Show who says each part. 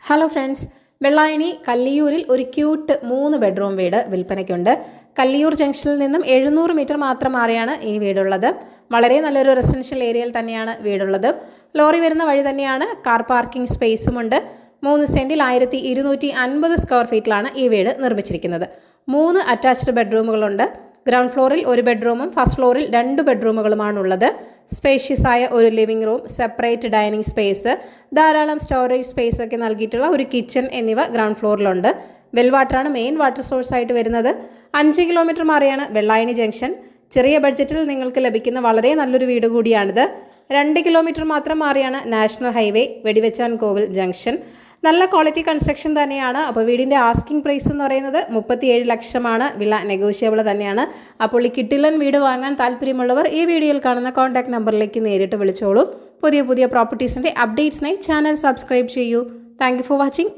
Speaker 1: Hello friends, Vellayani കല്ലിയൂരിൽ ഒരു cute 3 bedroom വീട് വിൽപ്പനയ്ക്കുണ്ട്. കല്ലിയൂർ ജംഗ്ഷനിൽ നിന്നും 700 മീറ്റർ മാത്രം മാറിയാണ് ഈ വീടുള്ളത്. വളരെ നല്ലൊരു റെസിഡൻഷ്യൽ ഏരിയയിൽ തന്നെയാണ് വീടുള്ളത്. ലോറി വരുന്ന വഴി തന്നെയാണ്. Car parking സ്പേസുമുണ്ട്. 3 സെന്റിൽ 1250 സ്ക്വയർ ഫീറ്റിലാണ് ഈ വീട് നിർമ്മിച്ചിരിക്കുന്നത്. 3 അറ്റാച്ച്ഡ് ബെഡ്റൂമുകളുണ്ട്. ഗ്രൗണ്ട് ഫ്ലോറിൽ 1 ബെഡ്റൂമും ഫസ്റ്റ് ഫ്ലോറിൽ 2 ബെഡ്റൂമുകളുമാണുള്ളത്. സ്പേഷ്യസ് ആയ ഒരു living room, separate dining space, ധാരാളം സ്റ്റോറേജ് സ്പേസ് ഒക്കെ നൽകിയിട്ടുള്ള ഒരു കിച്ചൺ എന്നിവ ഗ്രൗണ്ട് ഫ്ലോറിലുണ്ട്. വെൽ വാട്ടറാണ് മെയിൻ വാട്ടർ സോഴ്സ് ആയിട്ട് വരുന്നത്. 5 കിലോമീറ്റർ മാറിയാണ് വെള്ളായണി ജംഗ്ഷൻ. ചെറിയ ബഡ്ജറ്റിൽ നിങ്ങൾക്ക് ലഭിക്കുന്ന വളരെ നല്ലൊരു വീട് കൂടിയാണിത്. 2 കിലോമീറ്റർ മാത്രം മാറിയാണ് നാഷണൽ ഹൈവേ വെടിവെച്ചാൻ കോവിൽ ജംഗ്ഷൻ. നല്ല ക്വാളിറ്റി കൺസ്ട്രക്ഷൻ തന്നെയാണ്. അപ്പോൾ വീടിൻ്റെ ആസ്കിംഗ് പ്രൈസ് എന്ന് പറയുന്നത് 37 ലക്ഷമാണ്. വില നെഗോഷ്യബിൾ തന്നെയാണ്. അപ്പോൾ ഈ കിട്ടിലൻ വീട് വാങ്ങാൻ താല്പര്യമുള്ളവർ ഈ വീഡിയോയിൽ കാണുന്ന കോൺടാക്ട് നമ്പറിലേക്ക് നേരിട്ട് വിളിച്ചോളൂ. പുതിയ പ്രോപ്പർട്ടീസിൻ്റെ അപ്ഡേറ്റ്സിനായി ചാനൽ സബ്സ്ക്രൈബ് ചെയ്യൂ. Thank you for watching.